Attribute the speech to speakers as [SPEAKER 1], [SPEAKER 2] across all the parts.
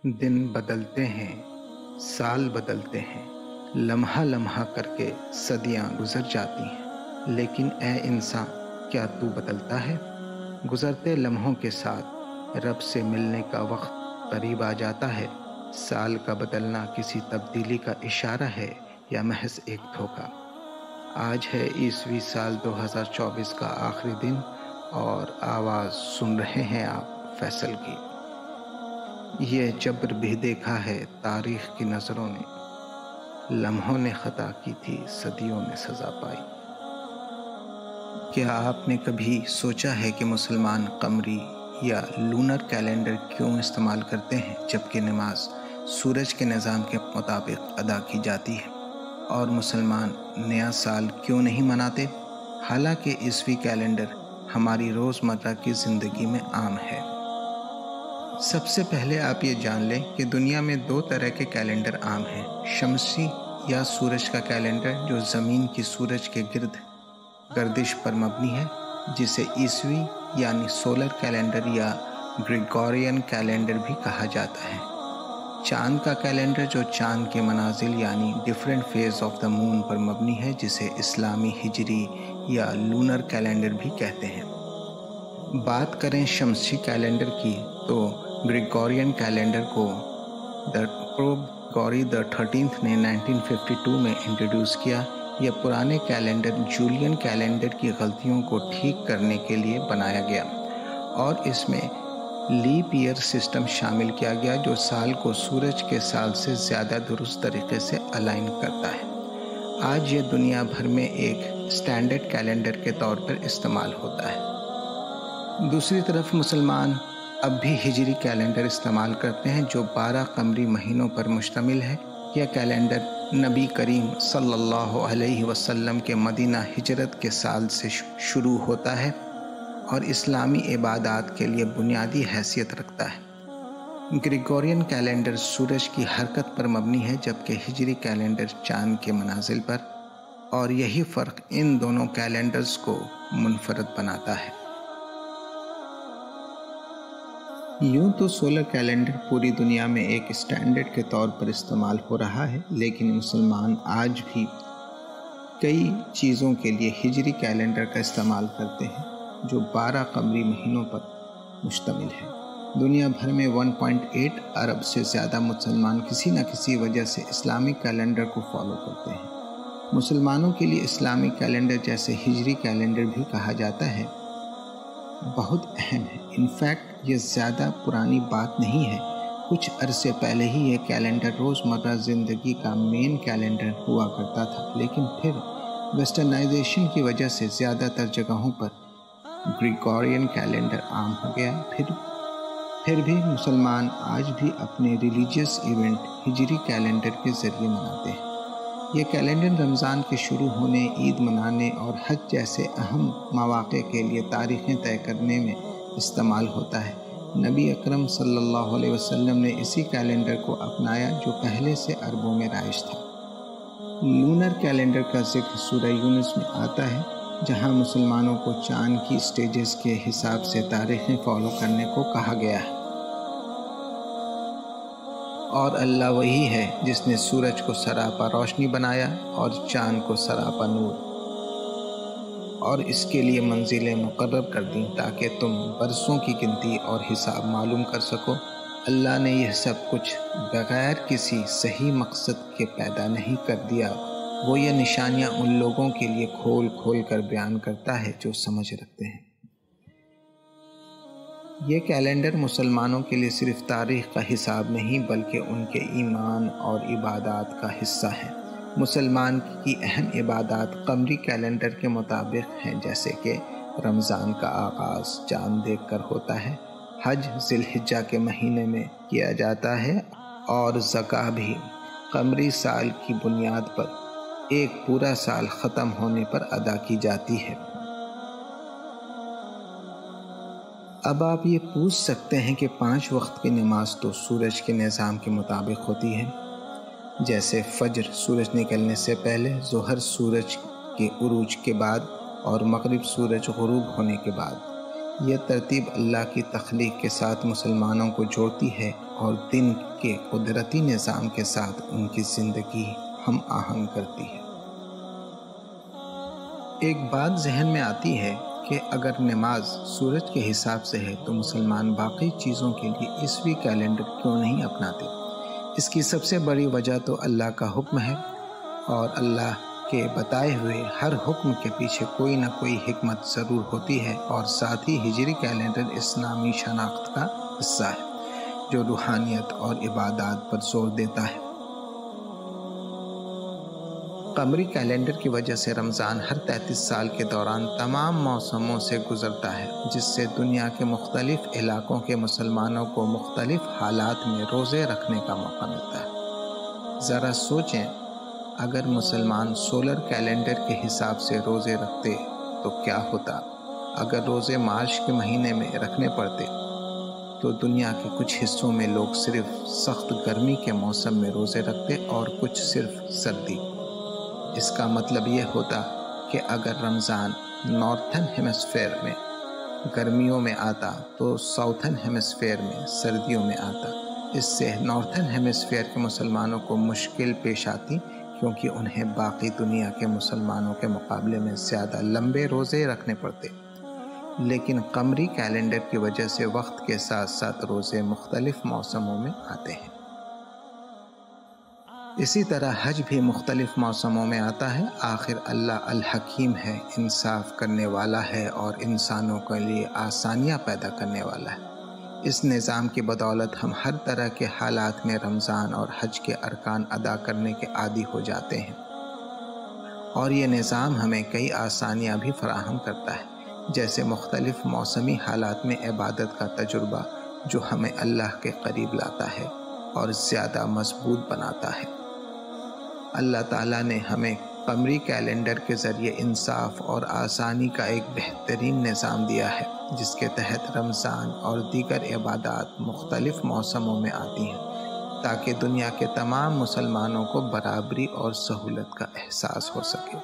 [SPEAKER 1] دن بدلتے ہیں، سال بدلتے ہیں، لمحہ لمحہ کر کے صدیاں گزر جاتی ہیں، لیکن اے انسان، کیا تو بدلتا ہے؟ گزرتے لمحوں کے ساتھ رب سے ملنے کا وقت قریب آ جاتا ہے۔ سال کا بدلنا کسی تبدیلی کا اشارہ ہے یا محض ایک دھوکہ؟ آج ہے عیسوی سال 2024 کا آخری دن اور آواز سن رہے ہیں آپ فیصل کی۔ یہ جبر بھی دیکھا ہے تاریخ کی نظروں نے، لمحوں نے خطا کی تھی، صدیوں نے سزا پائی۔ کیا آپ نے کبھی سوچا ہے کہ مسلمان قمری یا لونر کیلنڈر کیوں استعمال کرتے ہیں جبکہ نماز سورج کے نظام کے مطابق ادا کی جاتی ہے؟ اور مسلمان نیا سال کیوں نہیں مناتے حالانکہ عیسوی کیلنڈر ہماری روزمرہ کی زندگی میں عام ہے؟ سب سے پہلے آپ یہ جان لیں کہ دنیا میں دو طرح کے کیلنڈر عام ہیں: شمسی یا سورج کا کیلنڈر جو زمین کی سورج کے گرد گردش پر مبنی ہے، جسے عیسوی یعنی سولر کیلنڈر یا گریگورین کیلنڈر بھی کہا جاتا ہے۔ چاند کا کیلنڈر جو چاند کے منازل یعنی ڈیفرنٹ فیز آف دا مون پر مبنی ہے، جسے اسلامی ہجری یا لونر کیلنڈر بھی کہتے ہیں۔ بات کریں شمسی کیلنڈر کی تو گریگورین کیلنڈر کو گریگوری the 13th نے 1952 میں انٹروڈیوس کیا۔ یہ پرانے کیلنڈر جولین کیلنڈر کی غلطیوں کو ٹھیک کرنے کے لیے بنایا گیا اور اس میں لیپ ایئر سسٹم شامل کیا گیا جو سال کو سورج کے سال سے زیادہ درست طریقے سے الائن کرتا ہے۔ آج یہ دنیا بھر میں ایک اسٹینڈرڈ کیلنڈر کے طور پر استعمال ہوتا ہے۔ دوسری طرف مسلمان اب بھی ہجری کیلنڈر استعمال کرتے ہیں جو 12 قمری مہینوں پر مشتمل ہے۔ یہ کیلنڈر نبی کریم صلی اللہ علیہ وسلم کے مدینہ ہجرت کے سال سے شروع ہوتا ہے اور اسلامی عبادات کے لیے بنیادی حیثیت رکھتا ہے۔ گریگورین کیلنڈر سورج کی حرکت پر مبنی ہے جبکہ ہجری کیلنڈر چاند کے منازل پر، اور یہی فرق ان دونوں کیلنڈرز کو منفرد بناتا ہے۔ یوں تو سولر کیلنڈر پوری دنیا میں ایک اسٹینڈرڈ کے طور پر استعمال ہو رہا ہے، لیکن مسلمان آج بھی کئی چیزوں کے لیے ہجری کیلنڈر کا استعمال کرتے ہیں جو 12 قمری مہینوں پر مشتمل ہے۔ دنیا بھر میں 1.8 ارب سے زیادہ مسلمان کسی نہ کسی وجہ سے اسلامی کیلنڈر کو فالو کرتے ہیں۔ مسلمانوں کے لیے اسلامی کیلنڈر جیسے ہجری کیلنڈر بھی کہا جاتا ہے بہت اہم ہے۔ انفیکٹ یہ زیادہ پرانی بات نہیں ہے، کچھ عرصے پہلے ہی یہ کیلنڈر روزمرہ زندگی کا مین کیلنڈر ہوا کرتا تھا، لیکن پھر ویسٹرنائزیشن کی وجہ سے زیادہ تر جگہوں پر گریگورین کیلنڈر عام ہو گیا۔ پھر بھی مسلمان آج بھی اپنے ریلیجیس ایونٹ ہجری کیلنڈر کے ذریعے مناتے ہیں۔ یہ کیلنڈر رمضان کے شروع ہونے، عید منانے اور حج جیسے اہم مواقع کے لیے تاریخیں طے کرنے میں استعمال ہوتا ہے۔ نبی اکرم صلی اللہ علیہ وسلم نے اسی کیلنڈر کو اپنایا جو پہلے سے عربوں میں رائج تھا۔ لونر کیلنڈر کا ذکر سورہ یونس میں آتا ہے جہاں مسلمانوں کو چاند کی سٹیجز کے حساب سے تاریخیں فالو کرنے کو کہا گیا ہے۔ اور اللہ وہی ہے جس نے سورج کو سراپا روشنی بنایا اور چاند کو سراپا نور، اور اس کے لیے منزلیں مقرر کر دیں تاکہ تم برسوں کی گنتی اور حساب معلوم کر سکو۔ اللہ نے یہ سب کچھ بغیر کسی صحیح مقصد کے پیدا نہیں کر دیا، وہ یہ نشانیاں ان لوگوں کے لیے کھول کھول کر بیان کرتا ہے جو سمجھ رکھتے ہیں۔ یہ کیلنڈر مسلمانوں کے لیے صرف تاریخ کا حساب نہیں بلکہ ان کے ایمان اور عبادات کا حصہ ہے۔ مسلمان کی اہم عبادات قمری کیلنڈر کے مطابق ہیں، جیسے کہ رمضان کا آغاز چاند دیکھ کر ہوتا ہے، حج ذی الحجہ کے مہینے میں کیا جاتا ہے، اور زکوٰۃ بھی قمری سال کی بنیاد پر ایک پورا سال ختم ہونے پر ادا کی جاتی ہے۔ اب آپ یہ پوچھ سکتے ہیں کہ 5 وقت کی نماز تو سورج کے نظام کے مطابق ہوتی ہے، جیسے فجر سورج نکلنے سے پہلے، ظہر سورج کے عروج کے بعد اور مغرب سورج غروب ہونے کے بعد۔ یہ ترتیب اللہ کی تخلیق کے ساتھ مسلمانوں کو جوڑتی ہے اور دن کے قدرتی نظام کے ساتھ ان کی زندگی ہم آہنگ کرتی ہے۔ ایک بات ذہن میں آتی ہے کہ اگر نماز سورج کے حساب سے ہے تو مسلمان باقی چیزوں کے لیے عیسوی کیلنڈر کیوں نہیں اپناتے؟ اس کی سب سے بڑی وجہ تو اللہ کا حکم ہے، اور اللہ کے بتائے ہوئے ہر حکم کے پیچھے کوئی نہ کوئی حکمت ضرور ہوتی ہے، اور ساتھ ہی ہجری کیلنڈر اسلامی شناخت کا حصہ ہے جو روحانیت اور عبادات پر زور دیتا ہے۔ قمری کیلنڈر کی وجہ سے رمضان ہر 33 سال کے دوران تمام موسموں سے گزرتا ہے، جس سے دنیا کے مختلف علاقوں کے مسلمانوں کو مختلف حالات میں روزے رکھنے کا موقع ملتا ہے۔ ذرا سوچیں، اگر مسلمان سولر کیلنڈر کے حساب سے روزے رکھتے تو کیا ہوتا؟ اگر روزے مارچ کے مہینے میں رکھنے پڑتے تو دنیا کے کچھ حصوں میں لوگ صرف سخت گرمی کے موسم میں روزے رکھتے اور کچھ صرف سردی۔ اس کا مطلب یہ ہوتا کہ اگر رمضان نارتھن ہیمسفیئر میں گرمیوں میں آتا تو ساؤتھن ہیمسفیئر میں سردیوں میں آتا۔ اس سے نارتھن ہیمسفیئر کے مسلمانوں کو مشکل پیش آتی، کیونکہ انہیں باقی دنیا کے مسلمانوں کے مقابلے میں زیادہ لمبے روزے رکھنے پڑتے۔ لیکن قمری کیلنڈر کی وجہ سے وقت کے ساتھ ساتھ روزے مختلف موسموں میں آتے ہیں۔ اسی طرح حج بھی مختلف موسموں میں آتا ہے۔ آخر اللہ الحکیم ہے، انصاف کرنے والا ہے اور انسانوں کے لیے آسانیاں پیدا کرنے والا ہے۔ اس نظام کی بدولت ہم ہر طرح کے حالات میں رمضان اور حج کے ارکان ادا کرنے کے عادی ہو جاتے ہیں، اور یہ نظام ہمیں کئی آسانیاں بھی فراہم کرتا ہے، جیسے مختلف موسمی حالات میں عبادت کا تجربہ جو ہمیں اللہ کے قریب لاتا ہے اور زیادہ مضبوط بناتا ہے۔ اللہ تعالیٰ نے ہمیں قمری کیلنڈر کے ذریعے انصاف اور آسانی کا ایک بہترین نظام دیا ہے، جس کے تحت رمضان اور دیگر عبادات مختلف موسموں میں آتی ہیں تاکہ دنیا کے تمام مسلمانوں کو برابری اور سہولت کا احساس ہو سکے۔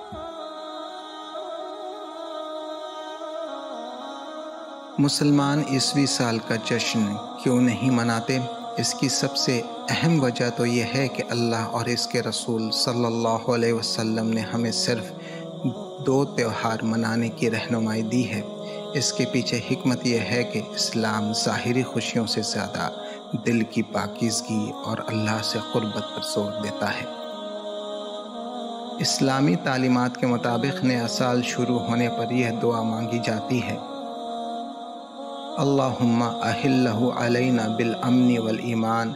[SPEAKER 1] مسلمان عیسوی سال کا جشن کیوں نہیں مناتے؟ اس کی سب سے اہم وجہ تو یہ ہے کہ اللہ اور اس کے رسول صلی اللہ علیہ وسلم نے ہمیں صرف 2 تہوار منانے کی رہنمائی دی ہے۔ اس کے پیچھے حکمت یہ ہے کہ اسلام ظاہری خوشیوں سے زیادہ دل کی پاکیزگی اور اللہ سے قربت پر زور دیتا ہے۔ اسلامی تعلیمات کے مطابق نیا سال شروع ہونے پر یہ دعا مانگی جاتی ہے: اللہم احلہ علینا بالامن والایمان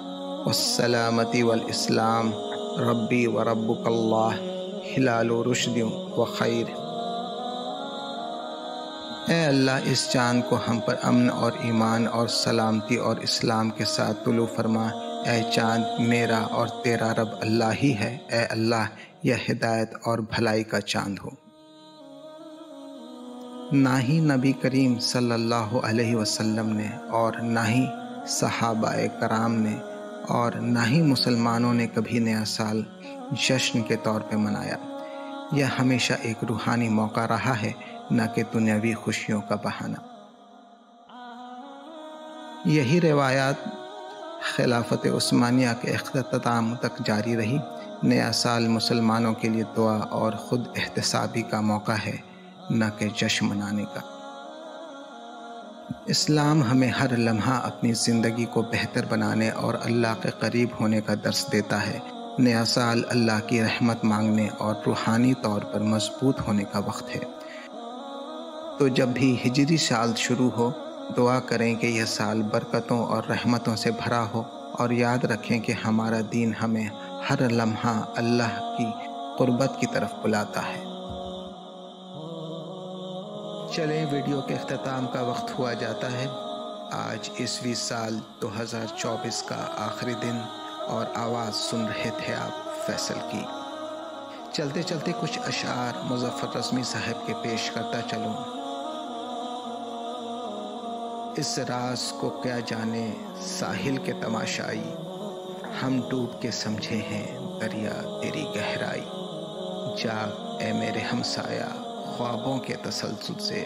[SPEAKER 1] والسلامت والاسلام ربی وربک اللہ ہلال رشد وخیر۔ اے اللہ، اس چاند کو ہم پر امن اور ایمان اور سلامتی اور اسلام کے ساتھ طلوع فرما۔ اے چاند، میرا اور تیرا رب اللہ ہی ہے۔ اے اللہ، یہ ہدایت اور بھلائی کا چاند ہو۔ نہ ہی نبی کریم صلی اللہ علیہ وسلم نے اور نہ ہی صحابہ کرام نے اور نہ ہی مسلمانوں نے کبھی نیا سال جشن کے طور پہ منایا۔ یہ ہمیشہ ایک روحانی موقع رہا ہے، نہ کہ دنیاوی خوشیوں کا بہانہ۔ یہی روایات خلافت عثمانیہ کے اختتام تک جاری رہی۔ نیا سال مسلمانوں کے لیے دعا اور خود احتسابی کا موقع ہے، نہ کہ جشن منانے کا۔ اسلام ہمیں ہر لمحہ اپنی زندگی کو بہتر بنانے اور اللہ کے قریب ہونے کا درس دیتا ہے۔ نیا سال اللہ کی رحمت مانگنے اور روحانی طور پر مضبوط ہونے کا وقت ہے۔ تو جب بھی ہجری سال شروع ہو، دعا کریں کہ یہ سال برکتوں اور رحمتوں سے بھرا ہو، اور یاد رکھیں کہ ہمارا دین ہمیں ہر لمحہ اللہ کی قربت کی طرف بلاتا ہے۔ چلیں، ویڈیو کے اختتام کا وقت ہوا جاتا ہے۔ آج عیسوی سال 2024 کا آخری دن، اور آواز سن رہے تھے آپ فیصل کی۔ چلتے چلتے کچھ اشعار مظفر رزمی صاحب کے پیش کرتا چلوں۔ اس راز کو کیا جانے ساحل کے تماشائی، ہم ڈوب کے سمجھے ہیں دریا تیری گہرائی۔ جاگ اے میرے ہمسایہ خوابوں کے تسلسل سے،